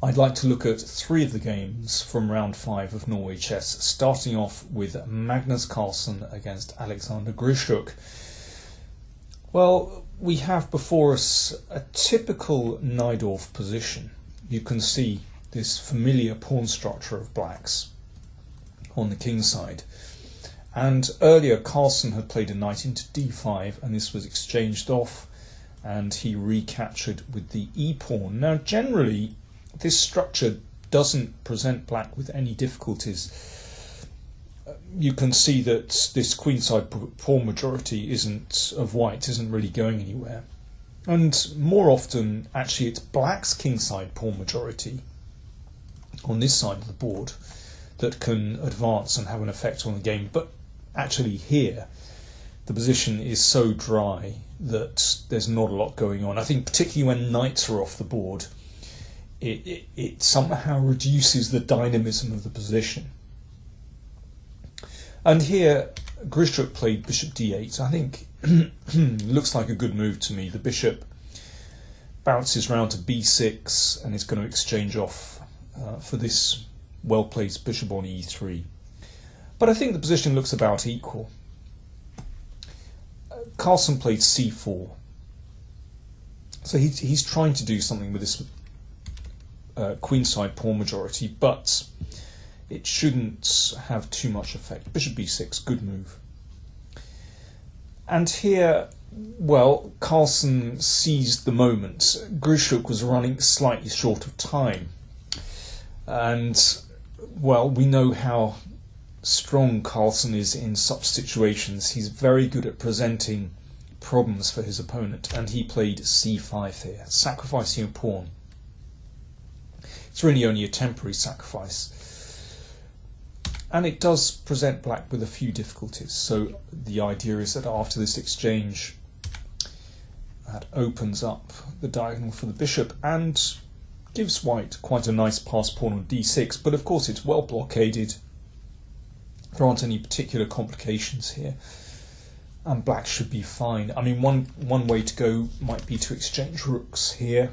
I'd like to look at three of the games from round 5 of Norway Chess, starting off with Magnus Carlsen against Alexander Grischuk. Well, we have before us a typical Najdorf position. You can see this familiar pawn structure of Black's on the king side. And earlier Carlsen had played a knight into d5 and this was exchanged off and he recaptured with the e-pawn. Now generally this structure doesn't present Black with any difficulties. You can see that this queenside pawn majority of white isn't really going anywhere. And more often, actually, it's Black's kingside pawn majority on this side of the board that can advance and have an effect on the game. But actually here, the position is so dry that there's not a lot going on. I think particularly when knights are off the board, it somehow reduces the dynamism of the position. And here Grischuk played bishop d8. I think looks like a good move to me. The bishop bounces round to b6 and is going to exchange off for this well-placed bishop on e3. But I think the position looks about equal. Carlsen played c4. So he's trying to do something with this queenside pawn majority, but it shouldn't have too much effect. Bishop b6, good move. And here, well, Carlsen seized the moment. Grischuk was running slightly short of time. And, well, we know how strong Carlsen is in such situations. He's very good at presenting problems for his opponent, and he played c5 here, sacrificing a pawn. It's really only a temporary sacrifice. And it does present Black with a few difficulties. So the idea is that after this exchange, that opens up the diagonal for the bishop and gives White quite a nice pass pawn on d6. But of course it's well blockaded. There aren't any particular complications here. And Black should be fine. I mean, one way to go might be to exchange rooks here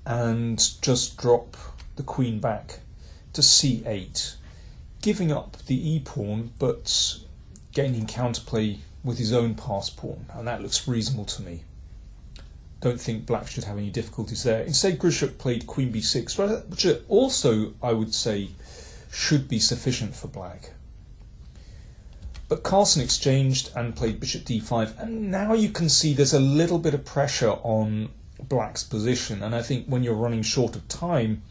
and just drop the queen back to c8, giving up the e-pawn but gaining counterplay with his own pass pawn, and that looks reasonable to me. Don't think Black should have any difficulties there. Instead, Grischuk played queen b6, which also, I would say, should be sufficient for Black. But Carlsen exchanged and played bishop d5, and now you can see there's a little bit of pressure on Black's position, and I think when you're running short of time,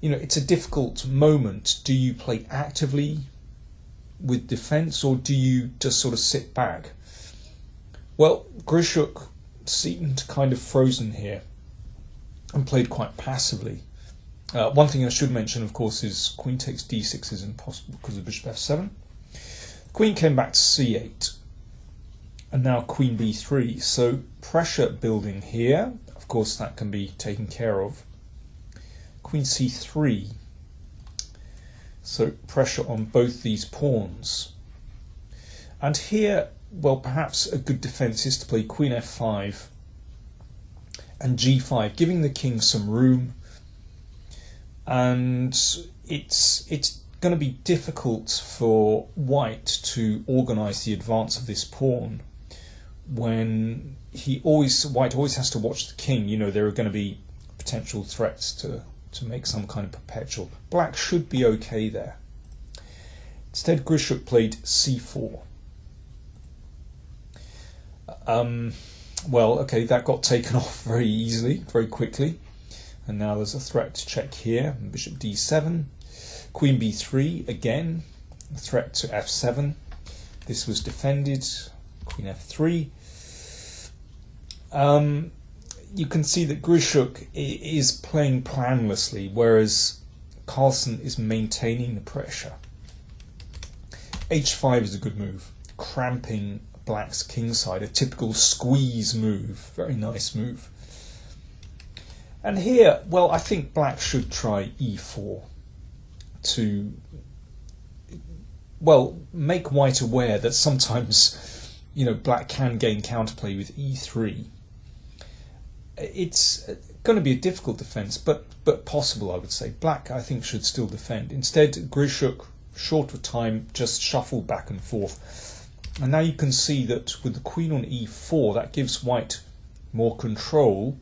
you know, it's a difficult moment. Do you play actively with defense or do you just sort of sit back? Well, Grischuk seemed kind of frozen here and played quite passively. One thing I should mention, of course, is queen takes d6 is impossible because of bishop f7. Queen came back to c8. And now queen b3, so pressure building here. Of course that can be taken care of. Queen c3, so pressure on both these pawns. And here, well, perhaps a good defense is to play queen f5 and g5, giving the king some room. And it's going to be difficult for White to organise the advance of this pawn when White always has to watch the king. You know, there are going to be potential threats to make some kind of perpetual. Black should be okay there. Instead, Grischuk played c4. Well, okay, that got taken off very easily, very quickly. And now there's a threat to check here. Bishop d7. Queen b3, again, a threat to f7. This was defended. Queen f3. You can see that Grischuk is playing planlessly, whereas Carlsen is maintaining the pressure. h5 is a good move, cramping Black's kingside, a typical squeeze move, very nice move. And here, well, I think Black should try e4 to, well, make White aware that sometimes, you know, Black can gain counterplay with e3. going to be a difficult defence, but possible, I would say. Black, I think, should still defend. Instead, Grishuk, short of time, just shuffled back and forth. And now you can see that with the queen on e4, that gives white more control.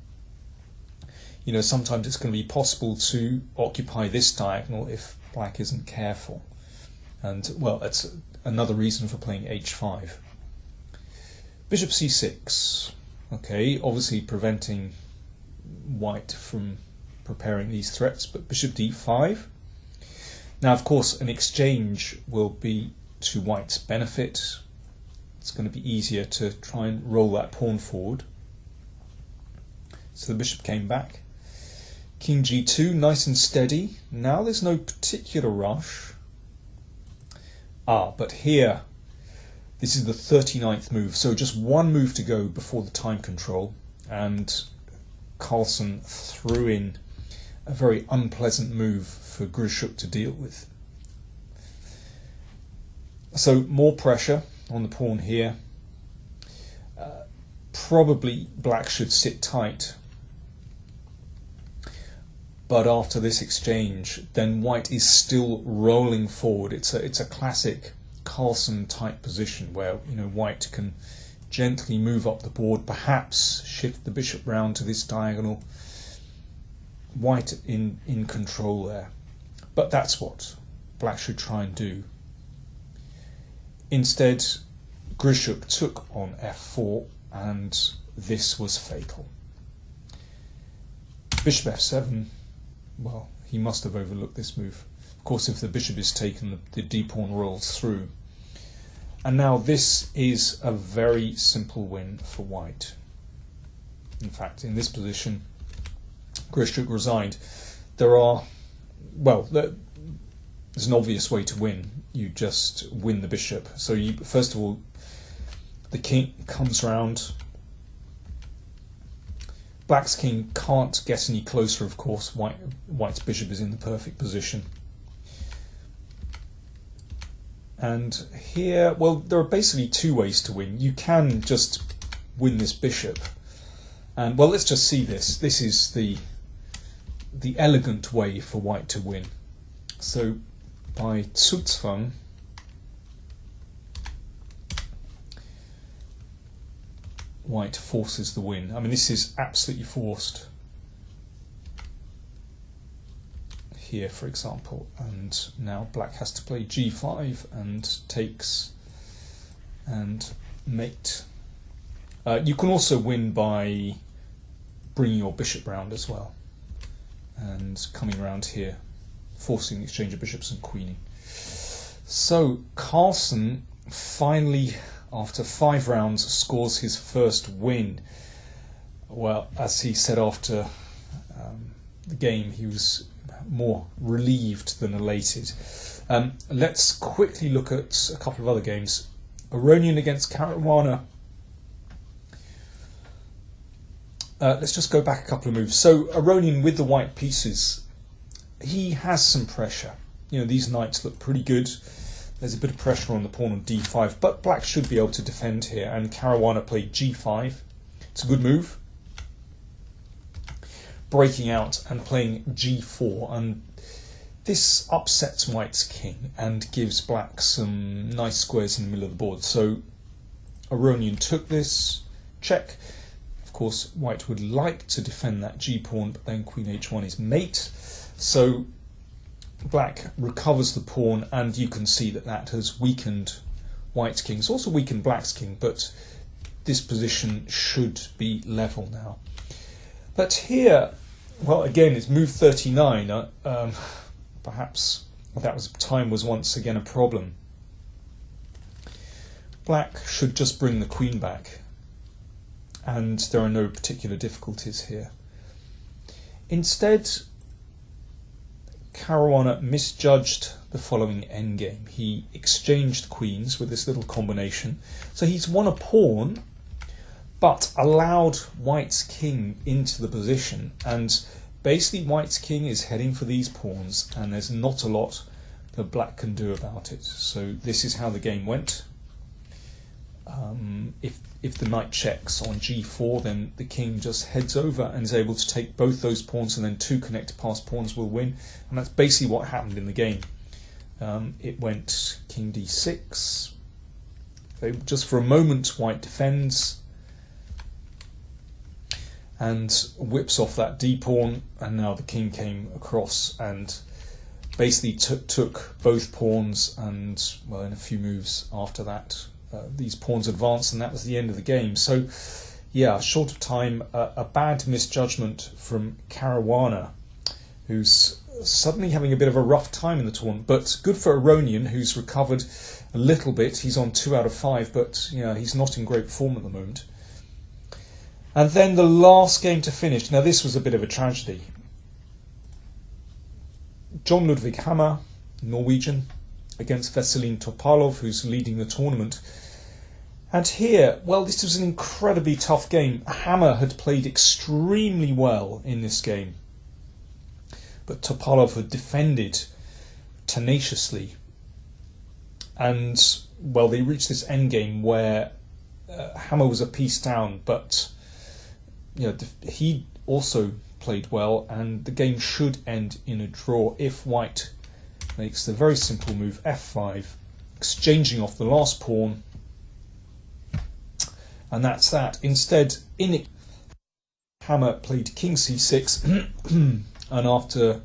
You know, sometimes it's going to be possible to occupy this diagonal if black isn't careful. And, well, that's another reason for playing h5. Bishop c6. Okay, obviously preventing white from preparing these threats, but bishop d5. Now, of course, an exchange will be to white's benefit. It's going to be easier to try and roll that pawn forward. So the bishop came back. King g2, nice and steady. Now there's no particular rush. But here, this is the 39th move, so just one move to go before the time control, and Carlsen threw in a very unpleasant move for Grishuk to deal with. So more pressure on the pawn here. Probably black should sit tight, but after this exchange, then white is still rolling forward. It's a classic Carlsen type position where, you know, white can gently move up the board, perhaps shift the bishop round to this diagonal. White in control there, but that's what black should try and do. Instead, Grishuk took on f4, and this was fatal. Bishop f7. Well, he must have overlooked this move. Of course, if the bishop is taken, the d-pawn rolls through. And now this is a very simple win for white. In fact, in this position, Grishuk resigned. There's an obvious way to win. You just win the bishop. So first of all, the king comes round. Black's king can't get any closer, of course. White's bishop is in the perfect position. And here, well, there are basically two ways to win. You can just win this bishop. And, well, let's just see this. This is the elegant way for white to win. So, by Zugzwang, white forces the win. I mean, this is absolutely forced here, for example, and now black has to play g5 and takes and mate. You can also win by bringing your bishop round as well and coming around here, forcing the exchange of bishops and queening. So Carlsen finally, after 5 rounds, scores his first win. Well, as he said after the game, he was more relieved than elated. Let's quickly look at a couple of other games. Aronian against Caruana. Let's just go back a couple of moves. So Aronian with the white pieces, he has some pressure. You know, these knights look pretty good. There's a bit of pressure on the pawn on d5, but black should be able to defend here, and Caruana played g5. It's a good move. Breaking out and playing g4, and this upsets white's king and gives black some nice squares in the middle of the board. So Aronian took this, check. Of course, white would like to defend that g-pawn, but then queen h1 is mate. So black recovers the pawn, and you can see that that has weakened white's king. It's also weakened black's king, but this position should be level now. But here, well, again, it's move 39. Perhaps time was once again a problem. Black should just bring the queen back, and there are no particular difficulties here. Instead, Caruana misjudged the following endgame. He exchanged queens with this little combination. So he's won a pawn, but allowed white's king into the position, and basically white's king is heading for these pawns, and there's not a lot that black can do about it. So this is how the game went. If the knight checks on g4, then the king just heads over and is able to take both those pawns, and then two connected passed pawns will win. And that's basically what happened in the game. It went king d6. Just for a moment, white defends and whips off that d pawn, and now the king came across and basically took both pawns, and well, in a few moves after that, these pawns advanced, and that was the end of the game. So yeah, short of time, a bad misjudgment from Caruana, who's suddenly having a bit of a rough time in the tournament, but good for Aronian, who's recovered a little bit. He's on 2 out of 5, but yeah, he's not in great form at the moment. And then the last game to finish. Now this was a bit of a tragedy. John Ludwig Hammer, Norwegian, against Veselin Topalov, who's leading the tournament. And here, well, this was an incredibly tough game. Hammer had played extremely well in this game, but Topalov had defended tenaciously. And, well, they reached this endgame where Hammer was a piece down, but you know, he also played well, and the game should end in a draw if white makes the very simple move f5, exchanging off the last pawn, and that's that. Instead, Hammer played king c6, and after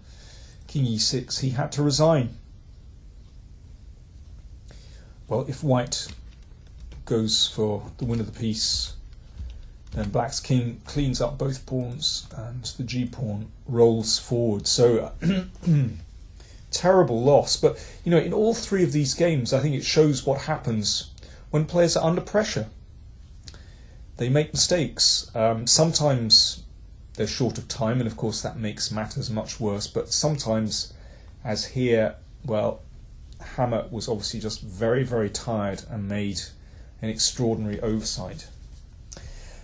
king e6 he had to resign. Well, if white goes for the win of the piece, then black's king cleans up both pawns and the g-pawn rolls forward. So terrible loss. But you know, in all three of these games, I think it shows what happens when players are under pressure. They make mistakes. Sometimes they're short of time, and of course that makes matters much worse. But sometimes, as here, well, Hammer was obviously just very, very tired and made an extraordinary oversight.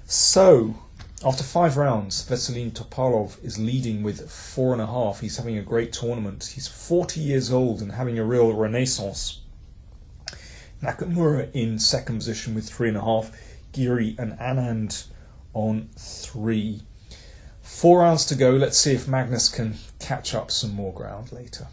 So, after 5 rounds, Veselin Topalov is leading with 4.5. He's having a great tournament. He's 40 years old and having a real renaissance. Nakamura in second position with 3.5. Giri and Anand on 3. 4 rounds to go. Let's see if Magnus can catch up some more ground later.